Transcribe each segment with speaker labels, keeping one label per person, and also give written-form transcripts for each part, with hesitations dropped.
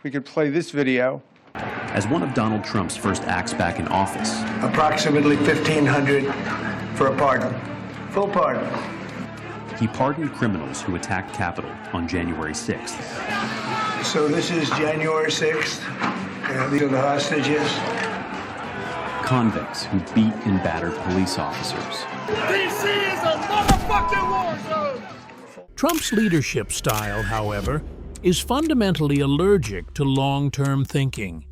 Speaker 1: we could play this video.
Speaker 2: As one of Donald Trump's first acts back in office,
Speaker 3: approximately 1,500 for a pardon. Full pardon.
Speaker 2: He pardoned criminals who attacked Capitol on January 6th.
Speaker 3: So this is January 6th. These are the hostages.
Speaker 2: Convicts who beat and battered police officers.
Speaker 4: D.C. is a motherfucking war zone!
Speaker 5: Trump's leadership style, however, is fundamentally allergic to long-term thinking.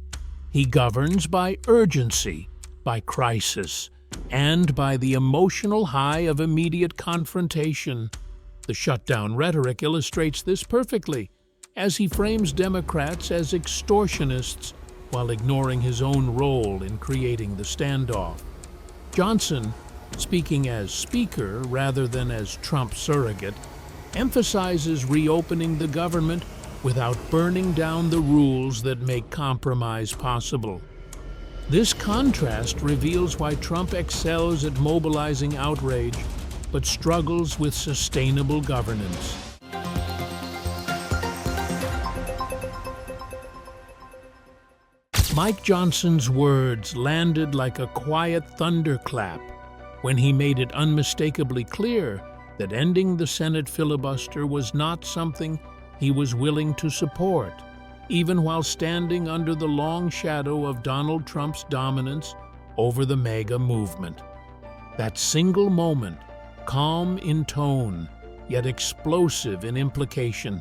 Speaker 5: He governs by urgency, by crisis, and by the emotional high of immediate confrontation. The shutdown rhetoric illustrates this perfectly, as he frames Democrats as extortionists while ignoring his own role in creating the standoff. Johnson, speaking as speaker rather than as Trump surrogate, emphasizes reopening the government without burning down the rules that make compromise possible. This contrast reveals why Trump excels at mobilizing outrage, but struggles with sustainable governance. Mike Johnson's words landed like a quiet thunderclap when he made it unmistakably clear that ending the Senate filibuster was not something he was willing to support, even while standing under the long shadow of Donald Trump's dominance over the MAGA movement. That single moment, calm in tone, yet explosive in implication,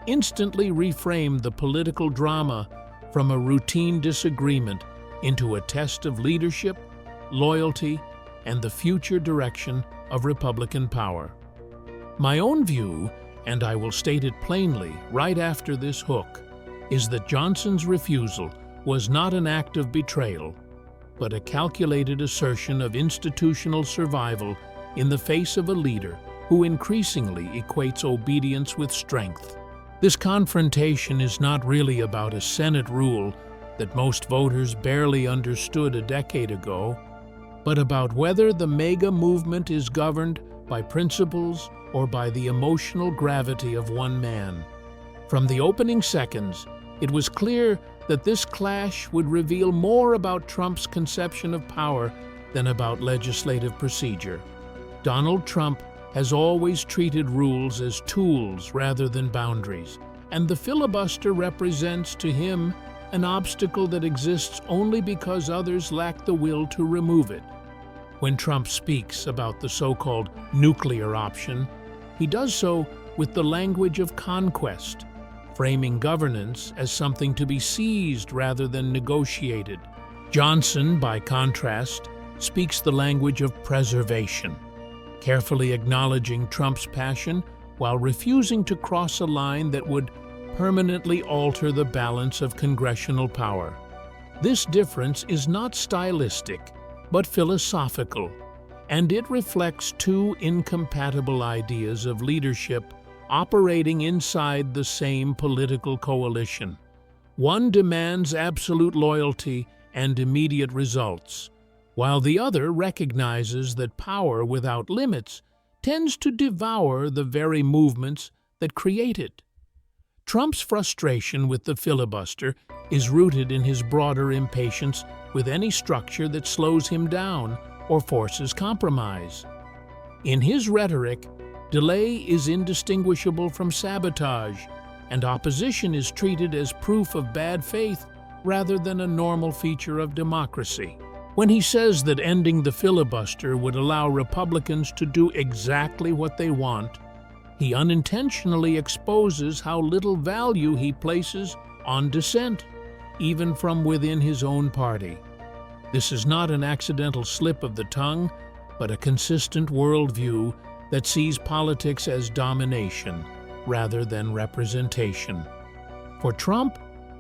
Speaker 5: instantly reframed the political drama from a routine disagreement into a test of leadership, loyalty, and the future direction of Republican power. My own view, and I will state it plainly right after this hook, is that Johnson's refusal was not an act of betrayal, but a calculated assertion of institutional survival in the face of a leader who increasingly equates obedience with strength. This confrontation is not really about a Senate rule that most voters barely understood a decade ago, but about whether the MAGA movement is governed by principles or by the emotional gravity of one man. From the opening seconds, it was clear that this clash would reveal more about Trump's conception of power than about legislative procedure. Donald Trump has always treated rules as tools rather than boundaries, and the filibuster represents to him an obstacle that exists only because others lack the will to remove it. When Trump speaks about the so-called nuclear option, he does so with the language of conquest, framing governance as something to be seized rather than negotiated. Johnson, by contrast, speaks the language of preservation, carefully acknowledging Trump's passion while refusing to cross a line that would permanently alter the balance of congressional power. This difference is not stylistic, but philosophical, and it reflects two incompatible ideas of leadership operating inside the same political coalition. One demands absolute loyalty and immediate results, while the other recognizes that power without limits tends to devour the very movements that create it. Trump's frustration with the filibuster is rooted in his broader impatience with any structure that slows him down or forces compromise. In his rhetoric, delay is indistinguishable from sabotage, and opposition is treated as proof of bad faith rather than a normal feature of democracy. When he says that ending the filibuster would allow Republicans to do exactly what they want, he unintentionally exposes how little value he places on dissent, even from within his own party. This is not an accidental slip of the tongue, but a consistent worldview that sees politics as domination rather than representation. For Trump,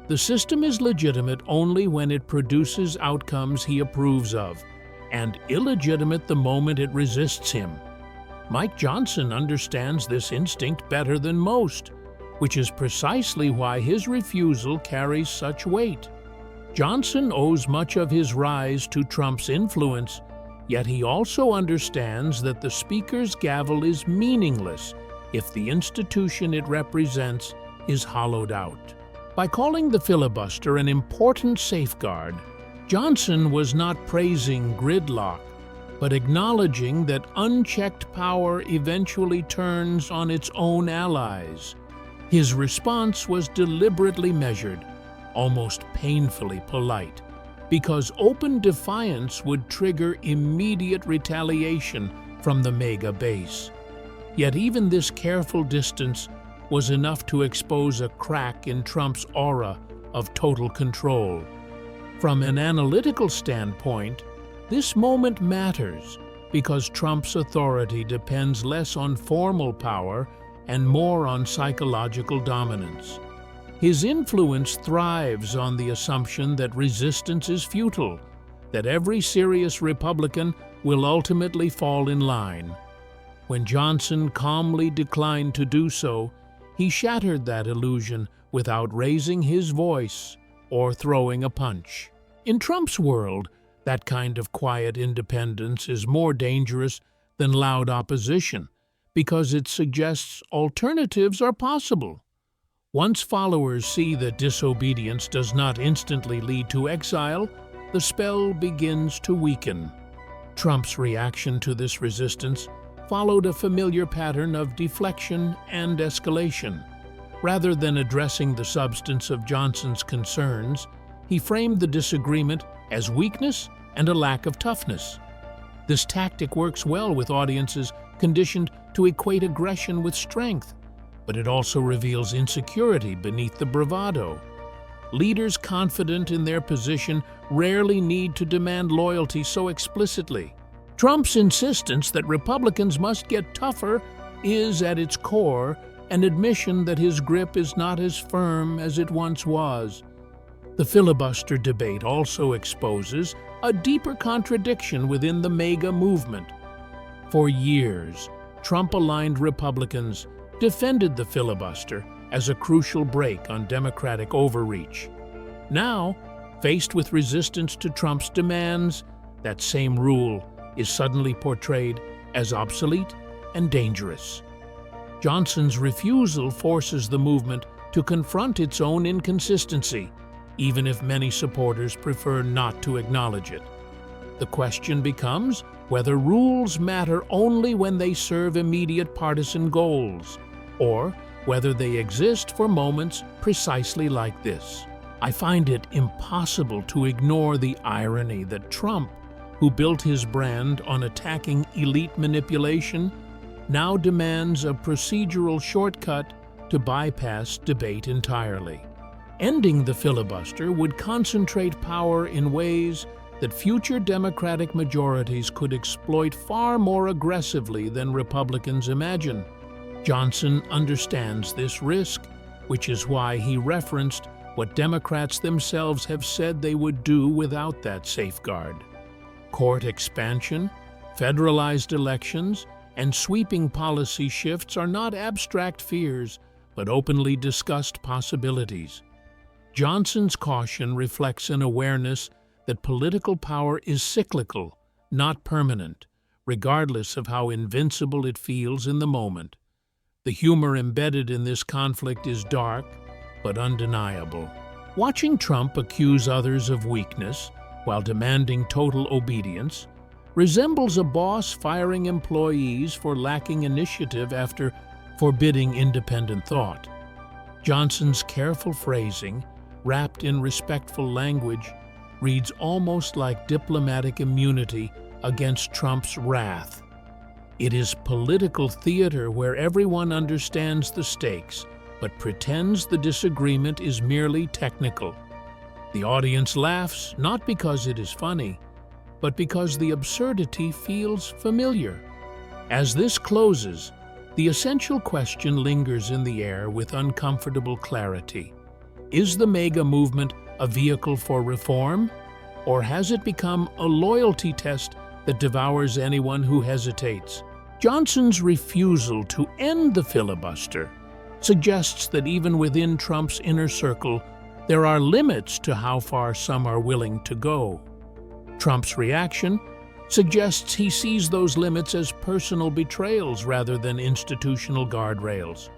Speaker 5: the system is legitimate only when it produces outcomes he approves of, and illegitimate the moment it resists him. Mike Johnson understands this instinct better than most, which is precisely why his refusal carries such weight. Johnson owes much of his rise to Trump's influence, yet he also understands that the speaker's gavel is meaningless if the institution it represents is hollowed out. By calling the filibuster an important safeguard, Johnson was not praising gridlock, but acknowledging that unchecked power eventually turns on its own allies. His response was deliberately measured, almost painfully polite, because open defiance would trigger immediate retaliation from the MAGA base. Yet even this careful distance was enough to expose a crack in Trump's aura of total control. From an analytical standpoint, this moment matters because Trump's authority depends less on formal power and more on psychological dominance. His influence thrives on the assumption that resistance is futile, that every serious Republican will ultimately fall in line. When Johnson calmly declined to do so, he shattered that illusion without raising his voice or throwing a punch. In Trump's world, that kind of quiet independence is more dangerous than loud opposition because it suggests alternatives are possible. Once followers see that disobedience does not instantly lead to exile, the spell begins to weaken. Trump's reaction to this resistance followed a familiar pattern of deflection and escalation. Rather than addressing the substance of Johnson's concerns, he framed the disagreement as weakness and a lack of toughness. This tactic works well with audiences conditioned to equate aggression with strength, but it also reveals insecurity beneath the bravado. Leaders confident in their position rarely need to demand loyalty so explicitly. Trump's insistence that Republicans must get tougher is, at its core, an admission that his grip is not as firm as it once was. The filibuster debate also exposes a deeper contradiction within the MAGA movement. For years, Trump-aligned Republicans defended the filibuster as a crucial brake on Democratic overreach. Now, faced with resistance to Trump's demands, that same rule is suddenly portrayed as obsolete and dangerous. Johnson's refusal forces the movement to confront its own inconsistency, even if many supporters prefer not to acknowledge it. The question becomes whether rules matter only when they serve immediate partisan goals, or whether they exist for moments precisely like this. I find it impossible to ignore the irony that Trump, who built his brand on attacking elite manipulation, now demands a procedural shortcut to bypass debate entirely. Ending the filibuster would concentrate power in ways that future Democratic majorities could exploit far more aggressively than Republicans imagine. Johnson understands this risk, which is why he referenced what Democrats themselves have said they would do without that safeguard. Court expansion, federalized elections, and sweeping policy shifts are not abstract fears, but openly discussed possibilities. Johnson's caution reflects an awareness that political power is cyclical, not permanent, regardless of how invincible it feels in the moment. The humor embedded in this conflict is dark, but undeniable. Watching Trump accuse others of weakness while demanding total obedience resembles a boss firing employees for lacking initiative after forbidding independent thought. Johnson's careful phrasing, wrapped in respectful language, reads almost like diplomatic immunity against Trump's wrath. It is political theater where everyone understands the stakes, but pretends the disagreement is merely technical. The audience laughs not because it is funny, but because the absurdity feels familiar. As this closes, the essential question lingers in the air with uncomfortable clarity. Is the MAGA movement a vehicle for reform, or has it become a loyalty test that devours anyone who hesitates? Johnson's refusal to end the filibuster suggests that even within Trump's inner circle, there are limits to how far some are willing to go. Trump's reaction suggests he sees those limits as personal betrayals rather than institutional guardrails.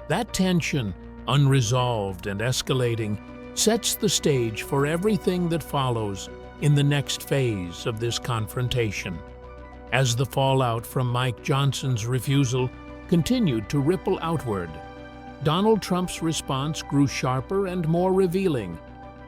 Speaker 5: That tension unresolved and escalating, sets the stage for everything that follows in the next phase of this confrontation. As the fallout from Mike Johnson's refusal continued to ripple outward, Donald Trump's response grew sharper and more revealing,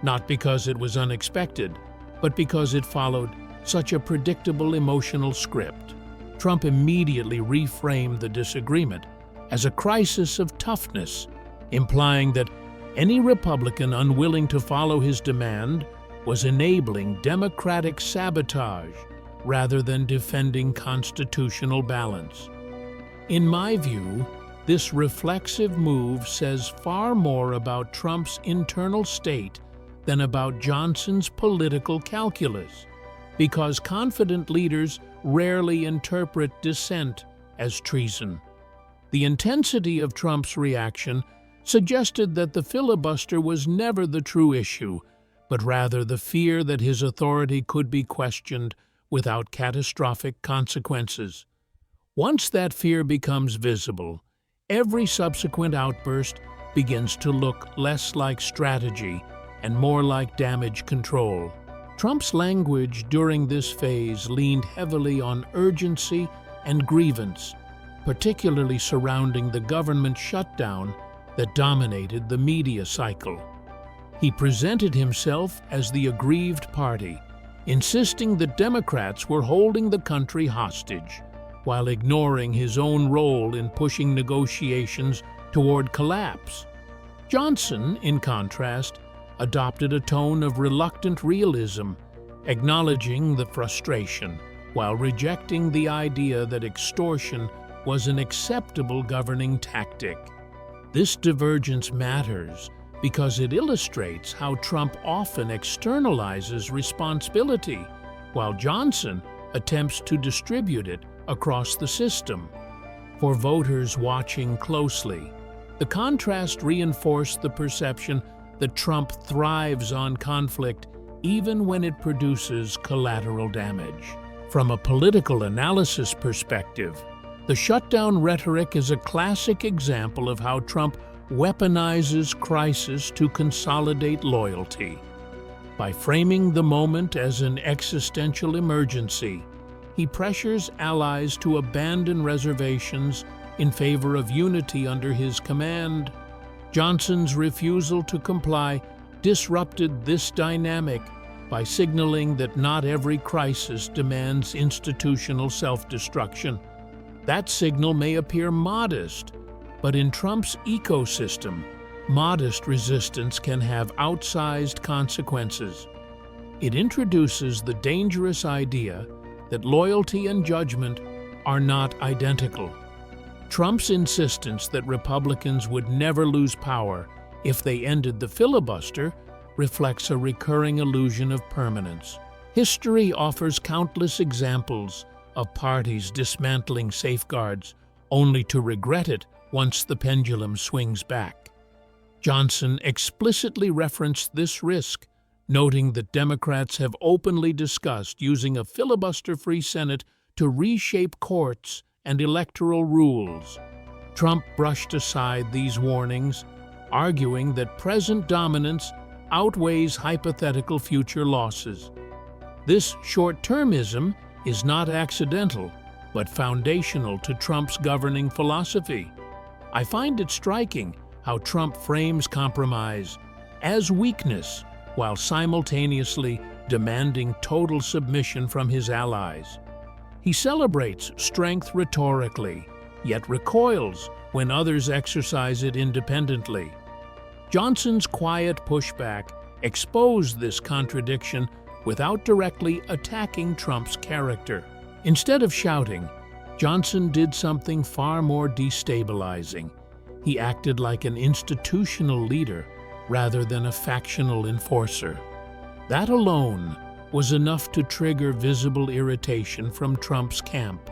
Speaker 5: not because it was unexpected, but because it followed such a predictable emotional script. Trump immediately reframed the disagreement as a crisis of toughness, implying that any Republican unwilling to follow his demand was enabling democratic sabotage rather than defending constitutional balance. In my view, this reflexive move says far more about Trump's internal state than about Johnson's political calculus, because confident leaders rarely interpret dissent as treason. The intensity of Trump's reaction suggested that the filibuster was never the true issue, but rather the fear that his authority could be questioned without catastrophic consequences. Once that fear becomes visible, every subsequent outburst begins to look less like strategy and more like damage control. Trump's language during this phase leaned heavily on urgency and grievance, particularly surrounding the government shutdown that dominated the media cycle. He presented himself as the aggrieved party, insisting that Democrats were holding the country hostage, while ignoring his own role in pushing negotiations toward collapse. Johnson, in contrast, adopted a tone of reluctant realism, acknowledging the frustration, while rejecting the idea that extortion was an acceptable governing tactic. This divergence matters because it illustrates how Trump often externalizes responsibility, while Johnson attempts to distribute it across the system. For voters watching closely, the contrast reinforced the perception that Trump thrives on conflict even when it produces collateral damage. From a political analysis perspective, the shutdown rhetoric is a classic example of how Trump weaponizes crisis to consolidate loyalty. By framing the moment as an existential emergency, he pressures allies to abandon reservations in favor of unity under his command. Johnson's refusal to comply disrupted this dynamic by signaling that not every crisis demands institutional self-destruction. That signal may appear modest, but in Trump's ecosystem, modest resistance can have outsized consequences. It introduces the dangerous idea that loyalty and judgment are not identical. Trump's insistence that Republicans would never lose power if they ended the filibuster reflects a recurring illusion of permanence. History offers countless examples of parties dismantling safeguards only to regret it once the pendulum swings back. Johnson explicitly referenced this risk, noting that Democrats have openly discussed using a filibuster-free Senate to reshape courts and electoral rules. Trump brushed aside these warnings, arguing that present dominance outweighs hypothetical future losses. This short-termism is not accidental, but foundational to Trump's governing philosophy. I find it striking how Trump frames compromise as weakness while simultaneously demanding total submission from his allies. He celebrates strength rhetorically, yet recoils when others exercise it independently. Johnson's quiet pushback exposed this contradiction without directly attacking Trump's character. Instead of shouting, Johnson did something far more destabilizing. He acted like an institutional leader rather than a factional enforcer. That alone was enough to trigger visible irritation from Trump's camp.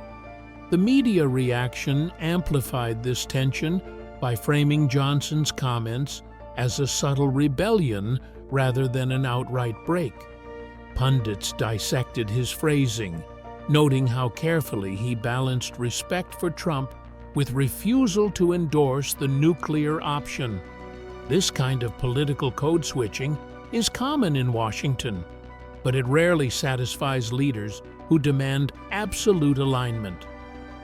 Speaker 5: The media reaction amplified this tension by framing Johnson's comments as a subtle rebellion rather than an outright break. Pundits dissected his phrasing, noting how carefully he balanced respect for Trump with refusal to endorse the nuclear option. This kind of political code switching is common in Washington, but it rarely satisfies leaders who demand absolute alignment.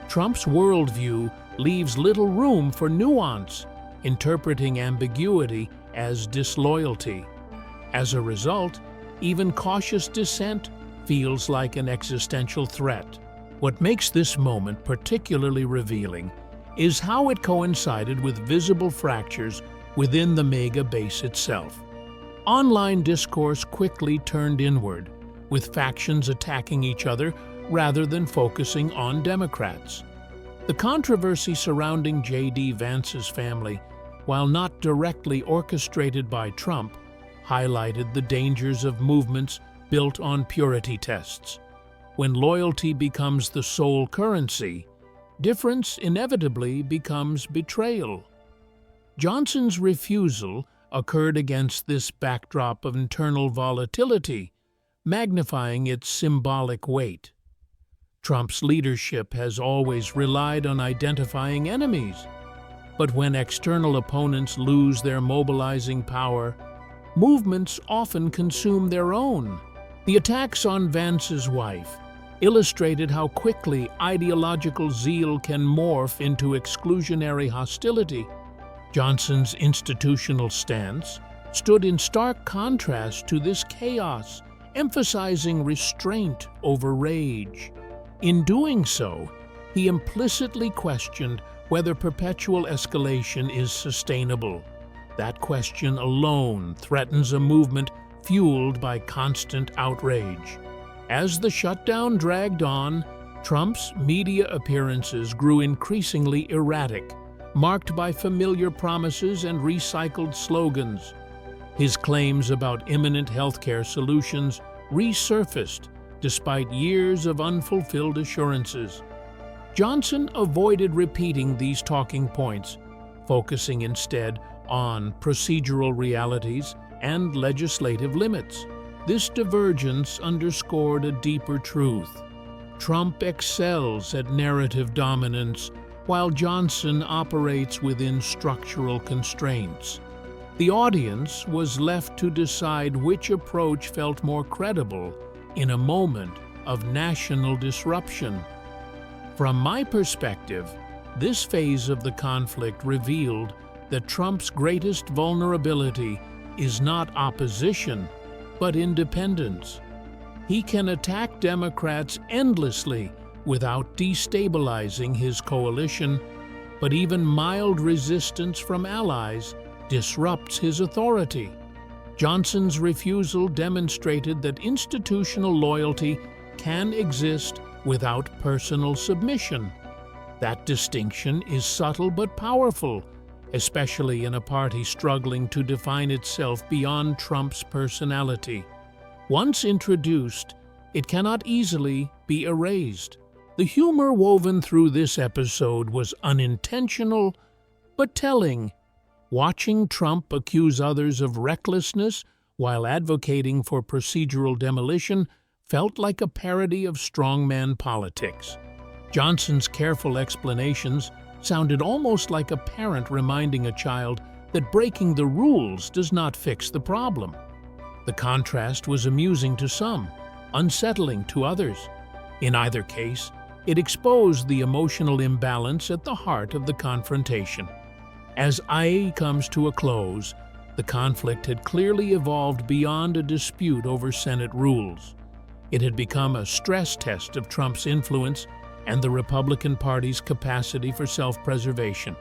Speaker 5: Trump's worldview leaves little room for nuance, interpreting ambiguity as disloyalty. As a result, even cautious dissent feels like an existential threat. What makes this moment particularly revealing is how it coincided with visible fractures within the MAGA base itself. Online discourse quickly turned inward, with factions attacking each other rather than focusing on Democrats. The controversy surrounding JD Vance's family, while not directly orchestrated by Trump, highlighted the dangers of movements built on purity tests. When loyalty becomes the sole currency, difference inevitably becomes betrayal. Johnson's refusal occurred against this backdrop of internal volatility, magnifying its symbolic weight. Trump's leadership has always relied on identifying enemies, but when external opponents lose their mobilizing power, movements often consume their own. The attacks on Vance's wife illustrated how quickly ideological zeal can morph into exclusionary hostility. Johnson's institutional stance stood in stark contrast to this chaos, emphasizing restraint over rage. In doing so, he implicitly questioned whether perpetual escalation is sustainable. That question alone threatens a movement fueled by constant outrage. As the shutdown dragged on, Trump's media appearances grew increasingly erratic, marked by familiar promises and recycled slogans. His claims about imminent healthcare solutions resurfaced despite years of unfulfilled assurances. Johnson avoided repeating these talking points, focusing instead on procedural realities and legislative limits. This divergence underscored a deeper truth. Trump excels at narrative dominance, while Johnson operates within structural constraints. The audience was left to decide which approach felt more credible in a moment of national disruption. From my perspective, this phase of the conflict revealed that Trump's greatest vulnerability is not opposition, but independence. He can attack Democrats endlessly without destabilizing his coalition, but even mild resistance from allies disrupts his authority. Johnson's refusal demonstrated that institutional loyalty can exist without personal submission. That distinction is subtle but powerful, especially in a party struggling to define itself beyond Trump's personality. Once introduced, it cannot easily be erased. The humor woven through this episode was unintentional, but telling. Watching Trump accuse others of recklessness while advocating for procedural demolition felt like a parody of strongman politics. Johnson's careful explanations sounded almost like a parent reminding a child that breaking the rules does not fix the problem. The contrast was amusing to some, unsettling to others. In either case, it exposed the emotional imbalance at the heart of the confrontation. As IA comes to a close, the conflict had clearly evolved beyond a dispute over Senate rules. It had become a stress test of Trump's influence and the Republican Party's capacity for self-preservation.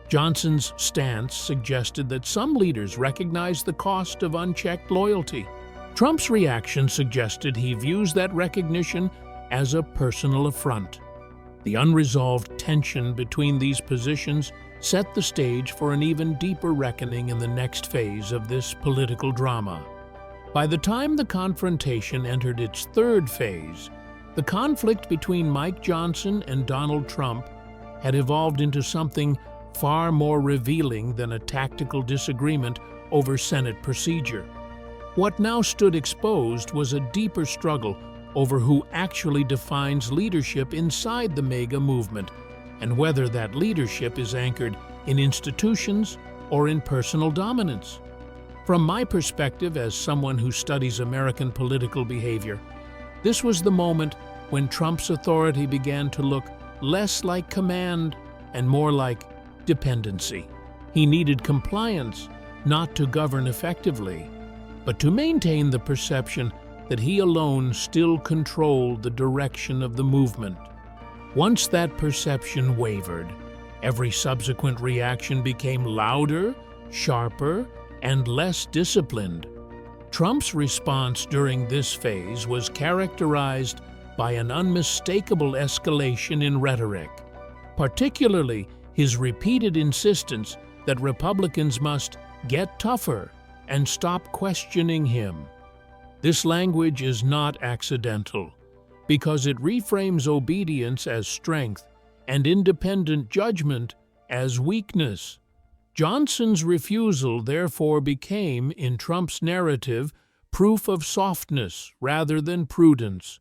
Speaker 5: Johnson's stance suggested that some leaders recognized the cost of unchecked loyalty. Trump's reaction suggested he views that recognition as a personal affront. The unresolved tension between these positions set the stage for an even deeper reckoning in the next phase of this political drama. By the time the confrontation entered its third phase, the conflict between Mike Johnson and Donald Trump had evolved into something far more revealing than a tactical disagreement over Senate procedure. What now stood exposed was a deeper struggle over who actually defines leadership inside the MAGA movement, and whether that leadership is anchored in institutions or in personal dominance. From my perspective as someone who studies American political behavior, this was the moment when Trump's authority began to look less like command and more like dependency. He needed compliance, not to govern effectively, but to maintain the perception that he alone still controlled the direction of the movement. Once that perception wavered, every subsequent reaction became louder, sharper, and less disciplined. Trump's response during this phase was characterized by an unmistakable escalation in rhetoric, particularly his repeated insistence that Republicans must get tougher and stop questioning him. This language is not accidental, because it reframes obedience as strength and independent judgment as weakness. Johnson's refusal therefore became, in Trump's narrative, proof of softness rather than prudence.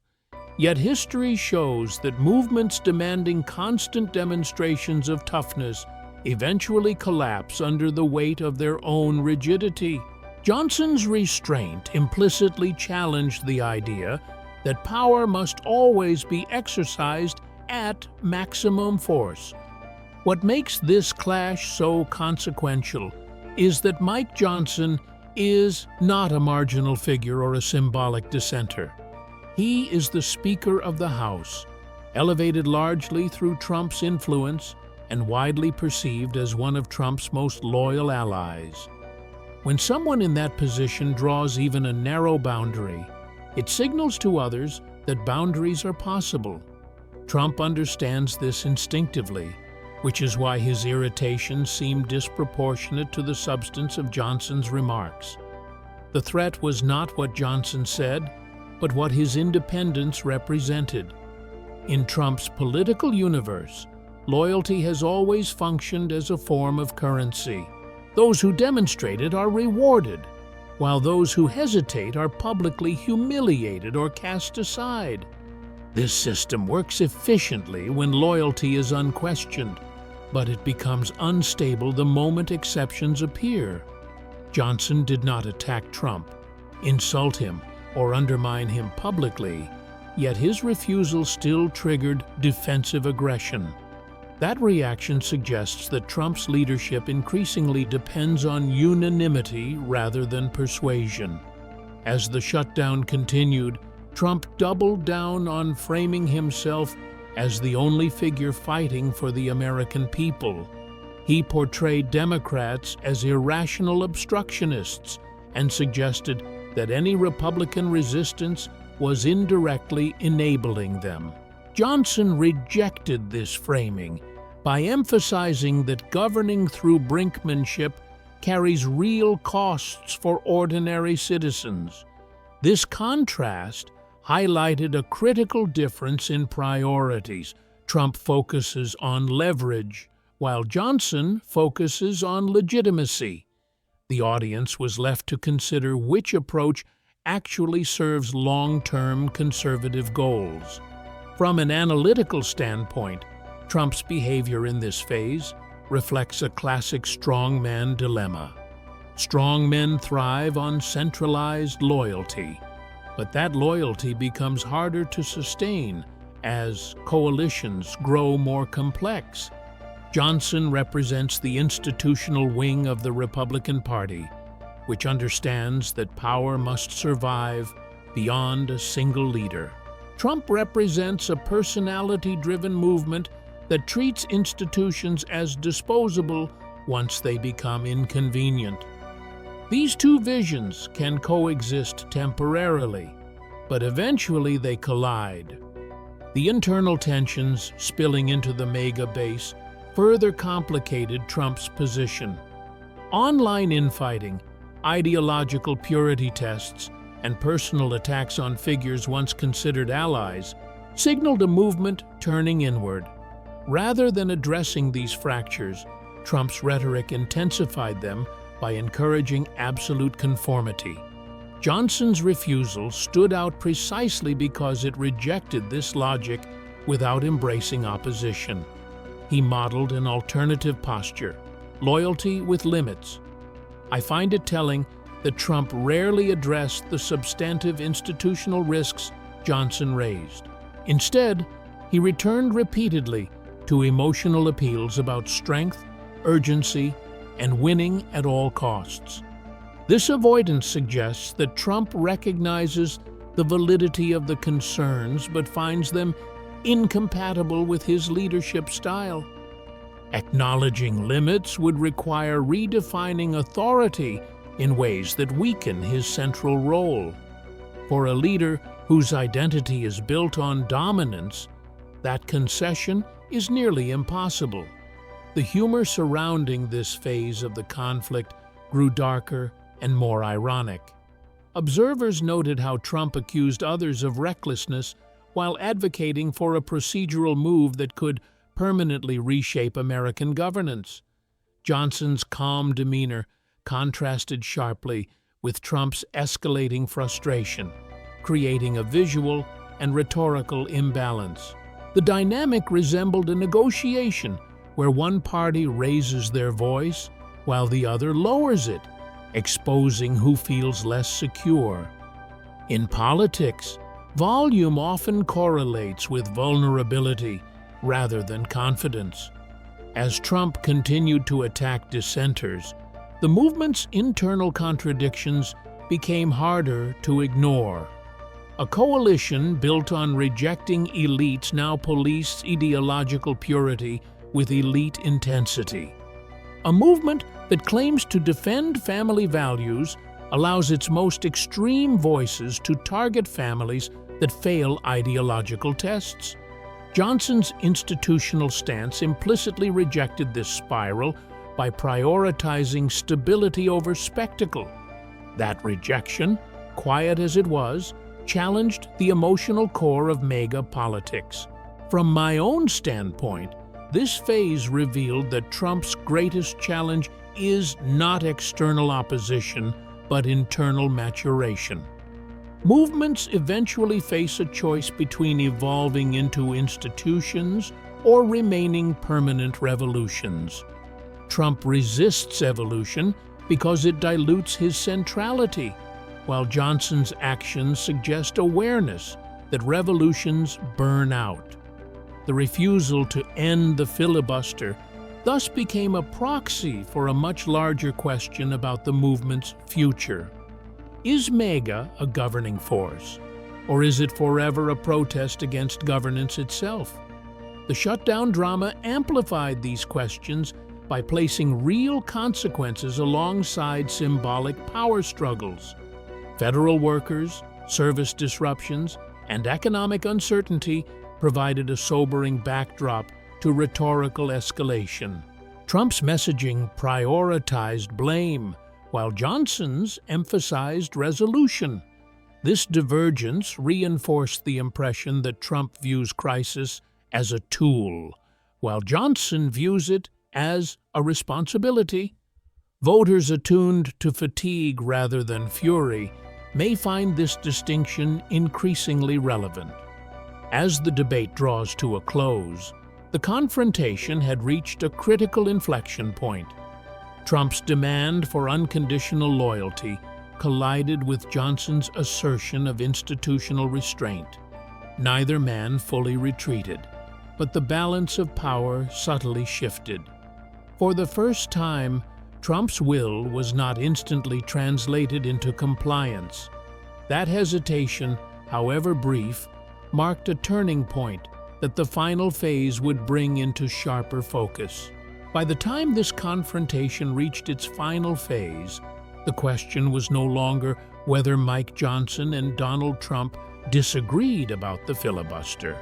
Speaker 5: Yet history shows that movements demanding constant demonstrations of toughness eventually collapse under the weight of their own rigidity. Johnson's restraint implicitly challenged the idea that power must always be exercised at maximum force. What makes this clash so consequential is that Mike Johnson is not a marginal figure or a symbolic dissenter. He is the Speaker of the House, elevated largely through Trump's influence and widely perceived as one of Trump's most loyal allies. When someone in that position draws even a narrow boundary, it signals to others that boundaries are possible. Trump understands this instinctively, which is why his irritation seemed disproportionate to the substance of Johnson's remarks. The threat was not what Johnson said, but what his independence represented. In Trump's political universe, loyalty has always functioned as a form of currency. Those who demonstrate it are rewarded, while those who hesitate are publicly humiliated or cast aside. This system works efficiently when loyalty is unquestioned, but it becomes unstable the moment exceptions appear. Johnson did not attack Trump, insult him, or undermine him publicly, yet his refusal still triggered defensive aggression. That reaction suggests that Trump's leadership increasingly depends on unanimity rather than persuasion. As the shutdown continued, Trump doubled down on framing himself as the only figure fighting for the American people. He portrayed Democrats as irrational obstructionists and suggested that any Republican resistance was indirectly enabling them. Johnson rejected this framing by emphasizing that governing through brinkmanship carries real costs for ordinary citizens. This contrast highlighted a critical difference in priorities. Trump focuses on leverage, while Johnson focuses on legitimacy. The audience was left to consider which approach actually serves long-term conservative goals. From an analytical standpoint, Trump's behavior in this phase reflects a classic strongman dilemma. Strongmen thrive on centralized loyalty, but that loyalty becomes harder to sustain as coalitions grow more complex. Johnson represents the institutional wing of the Republican Party, which understands that power must survive beyond a single leader. Trump represents a personality-driven movement that treats institutions as disposable once they become inconvenient. These two visions can coexist temporarily, but eventually they collide. The internal tensions spilling into the MAGA base further complicated Trump's position. Online infighting, ideological purity tests, and personal attacks on figures once considered allies signaled a movement turning inward. Rather than addressing these fractures, Trump's rhetoric intensified them by encouraging absolute conformity. Johnson's refusal stood out precisely because it rejected this logic without embracing opposition. He modeled an alternative posture, loyalty with limits. I find it telling that Trump rarely addressed the substantive institutional risks Johnson raised. Instead, he returned repeatedly to emotional appeals about strength, urgency, and winning at all costs. This avoidance suggests that Trump recognizes the validity of the concerns but finds them incompatible with his leadership style. Acknowledging limits would require redefining authority in ways that weaken his central role. For a leader whose identity is built on dominance, that concession is nearly impossible. The humor surrounding this phase of the conflict grew darker and more ironic. Observers noted how Trump accused others of recklessness while advocating for a procedural move that could permanently reshape American governance. Johnson's calm demeanor contrasted sharply with Trump's escalating frustration, creating a visual and rhetorical imbalance. The dynamic resembled a negotiation where one party raises their voice while the other lowers it, exposing who feels less secure. In politics, volume often correlates with vulnerability rather than confidence. As Trump continued to attack dissenters, the movement's internal contradictions became harder to ignore. A coalition built on rejecting elites now policed ideological purity with elite intensity. A movement that claims to defend family values allows its most extreme voices to target families that fail ideological tests. Johnson's institutional stance implicitly rejected this spiral by prioritizing stability over spectacle. That rejection, quiet as it was, challenged the emotional core of MAGA politics. From my own standpoint, this phase revealed that Trump's greatest challenge is not external opposition, but internal maturation. Movements eventually face a choice between evolving into institutions or remaining permanent revolutions. Trump resists evolution because it dilutes his centrality, while Johnson's actions suggest awareness that revolutions burn out. The refusal to end the filibuster thus became a proxy for a much larger question about the movement's future. Is MAGA a governing force, or is it forever a protest against governance itself? The shutdown drama amplified these questions by placing real consequences alongside symbolic power struggles. Federal workers, service disruptions, and economic uncertainty provided a sobering backdrop to rhetorical escalation. Trump's messaging prioritized blame, while Johnson's emphasized resolution. This divergence reinforced the impression that Trump views crisis as a tool, while Johnson views it as a responsibility. Voters attuned to fatigue rather than fury may find this distinction increasingly relevant. As the debate draws to a close, the confrontation had reached a critical inflection point. Trump's demand for unconditional loyalty collided with Johnson's assertion of institutional restraint. Neither man fully retreated, but the balance of power subtly shifted. For the first time, Trump's will was not instantly translated into compliance. That hesitation, however brief, marked a turning point that the final phase would bring into sharper focus. By the time this confrontation reached its final phase, the question was no longer whether Mike Johnson and Donald Trump disagreed about the filibuster,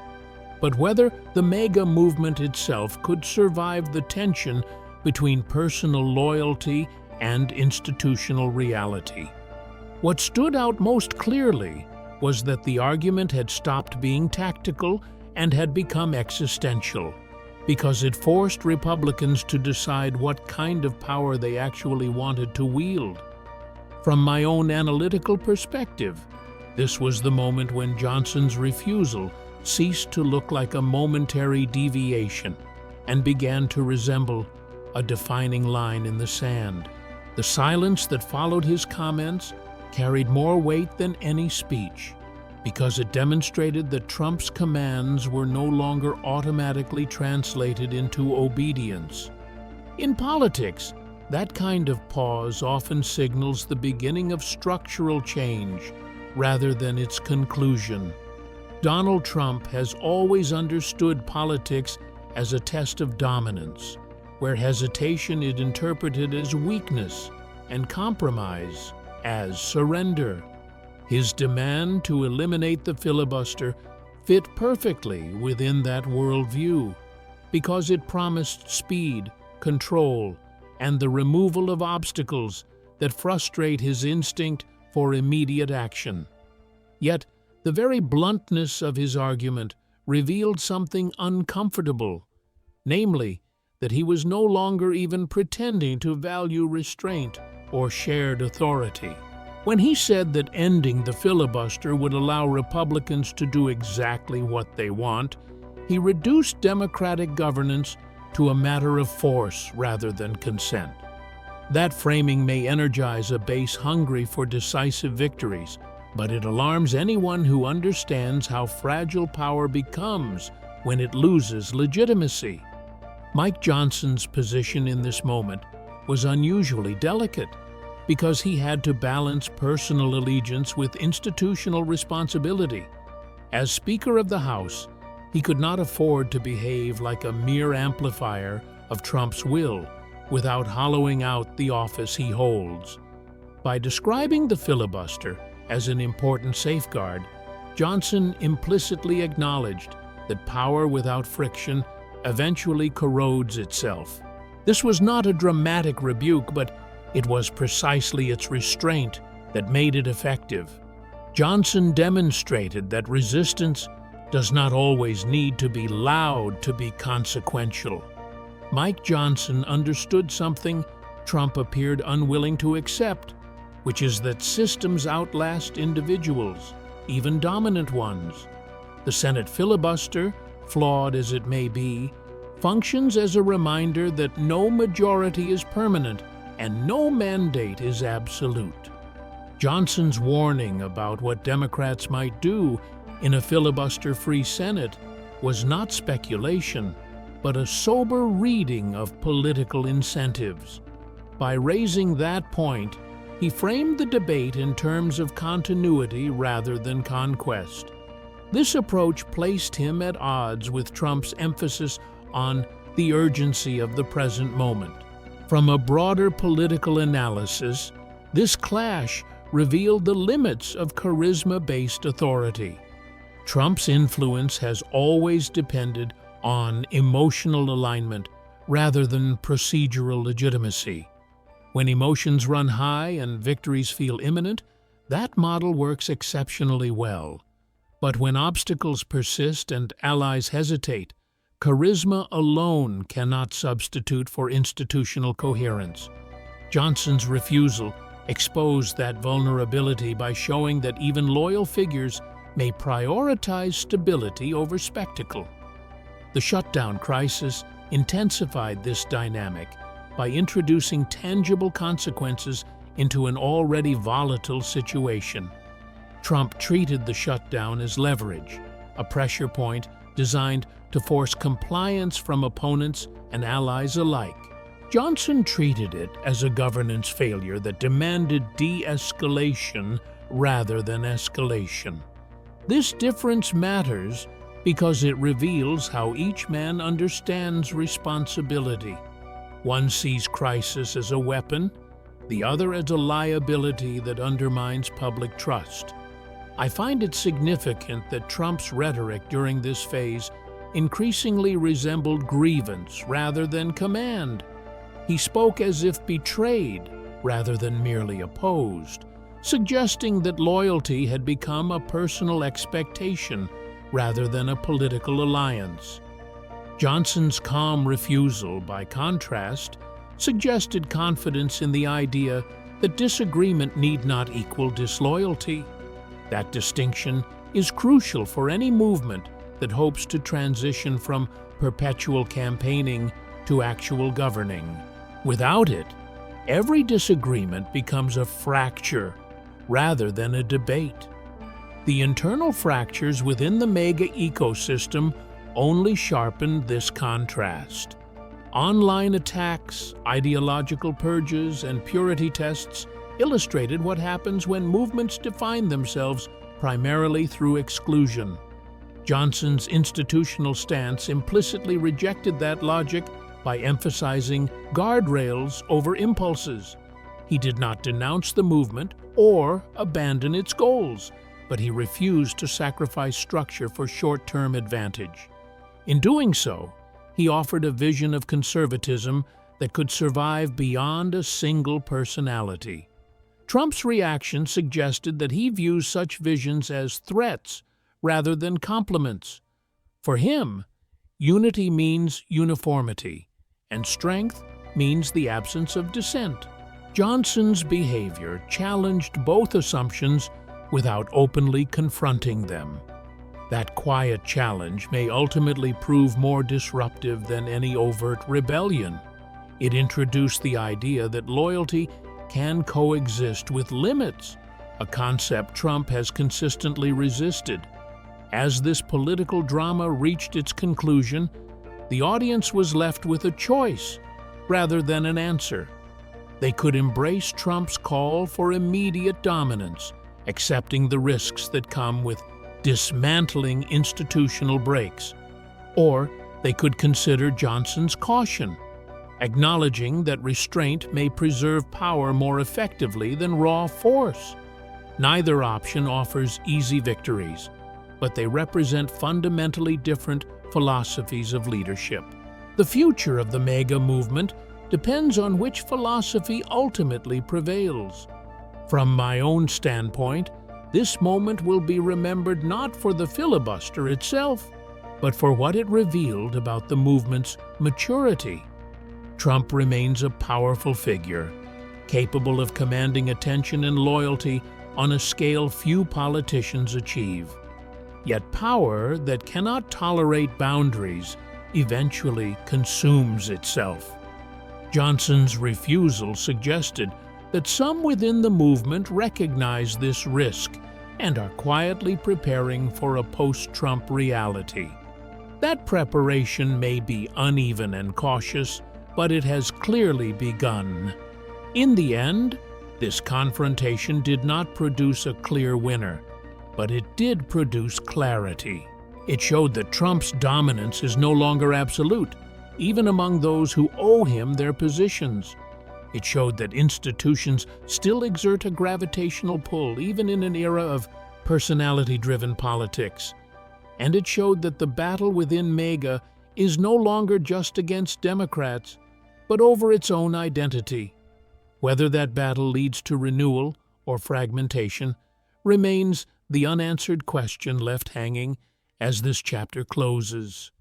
Speaker 5: but whether the MAGA movement itself could survive the tension between personal loyalty and institutional reality. What stood out most clearly was that the argument had stopped being tactical and had become existential, because it forced Republicans to decide what kind of power they actually wanted to wield. From my own analytical perspective, this was the moment when Johnson's refusal ceased to look like a momentary deviation and began to resemble a defining line in the sand. The silence that followed his comments carried more weight than any speech, because it demonstrated that Trump's commands were no longer automatically translated into obedience. In politics, that kind of pause often signals the beginning of structural change rather than its conclusion. Donald Trump has always understood politics as a test of dominance, where hesitation is interpreted as weakness and compromise as surrender. His demand to eliminate the filibuster fit perfectly within that worldview, because it promised speed, control, and the removal of obstacles that frustrate his instinct for immediate action. Yet, the very bluntness of his argument revealed something uncomfortable, namely, that he was no longer even pretending to value restraint or shared authority. When he said that ending the filibuster would allow Republicans to do exactly what they want, he reduced democratic governance to a matter of force rather than consent. That framing may energize a base hungry for decisive victories, but it alarms anyone who understands how fragile power becomes when it loses legitimacy. Mike Johnson's position in this moment was unusually delicate, because he had to balance personal allegiance with institutional responsibility. As Speaker of the House, he could not afford to behave like a mere amplifier of Trump's will without hollowing out the office he holds. By describing the filibuster as an important safeguard, Johnson implicitly acknowledged that power without friction eventually corrodes itself. This was not a dramatic rebuke, but it was precisely its restraint that made it effective. Johnson demonstrated that resistance does not always need to be loud to be consequential. Mike Johnson understood something Trump appeared unwilling to accept, which is that systems outlast individuals, even dominant ones. The Senate filibuster, flawed as it may be, functions as a reminder that no majority is permanent and no mandate is absolute. Johnson's warning about what Democrats might do in a filibuster-free Senate was not speculation, but a sober reading of political incentives. By raising that point, he framed the debate in terms of continuity rather than conquest. This approach placed him at odds with Trump's emphasis on the urgency of the present moment. From a broader political analysis, this clash revealed the limits of charisma-based authority. Trump's influence has always depended on emotional alignment rather than procedural legitimacy. When emotions run high and victories feel imminent, that model works exceptionally well. But when obstacles persist and allies hesitate, charisma alone cannot substitute for institutional coherence. Johnson's refusal exposed that vulnerability by showing that even loyal figures may prioritize stability over spectacle. The shutdown crisis intensified this dynamic by introducing tangible consequences into an already volatile situation. Trump treated the shutdown as leverage, a pressure point designed to force compliance from opponents and allies alike. Johnson treated it as a governance failure that demanded de-escalation rather than escalation. This difference matters because it reveals how each man understands responsibility. One sees crisis as a weapon, the other as a liability that undermines public trust. I find it significant that Trump's rhetoric during this phase increasingly resembled grievance rather than command. He spoke as if betrayed rather than merely opposed, suggesting that loyalty had become a personal expectation rather than a political alliance. Johnson's calm refusal, by contrast, suggested confidence in the idea that disagreement need not equal disloyalty. That distinction is crucial for any movement that hopes to transition from perpetual campaigning to actual governing. Without it, every disagreement becomes a fracture rather than a debate. The internal fractures within the MAGA ecosystem only sharpen this contrast. Online attacks, ideological purges, and purity tests illustrated what happens when movements define themselves primarily through exclusion. Johnson's institutional stance implicitly rejected that logic by emphasizing guardrails over impulses. He did not denounce the movement or abandon its goals, but he refused to sacrifice structure for short-term advantage. In doing so, he offered a vision of conservatism that could survive beyond a single personality. Trump's reaction suggested that he views such visions as threats rather than complements. For him, unity means uniformity, and strength means the absence of dissent. Johnson's behavior challenged both assumptions without openly confronting them. That quiet challenge may ultimately prove more disruptive than any overt rebellion. It introduced the idea that loyalty can coexist with limits, a concept Trump has consistently resisted. As this political drama reached its conclusion, the audience was left with a choice rather than an answer. They could embrace Trump's call for immediate dominance, accepting the risks that come with dismantling institutional breaks, or they could consider Johnson's caution, acknowledging that restraint may preserve power more effectively than raw force. Neither option offers easy victories, but they represent fundamentally different philosophies of leadership. The future of the MAGA movement depends on which philosophy ultimately prevails. From my own standpoint, this moment will be remembered not for the filibuster itself, but for what it revealed about the movement's maturity. Trump remains a powerful figure, capable of commanding attention and loyalty on a scale few politicians achieve. Yet power that cannot tolerate boundaries eventually consumes itself. Johnson's refusal suggested that some within the movement recognize this risk and are quietly preparing for a post-Trump reality. That preparation may be uneven and cautious, but it has clearly begun. In the end, this confrontation did not produce a clear winner, but it did produce clarity. It showed that Trump's dominance is no longer absolute, even among those who owe him their positions. It showed that institutions still exert a gravitational pull, even in an era of personality-driven politics. And it showed that the battle within MAGA is no longer just against Democrats, but over its own identity. Whether that battle leads to renewal or fragmentation remains the unanswered question left hanging as this chapter closes.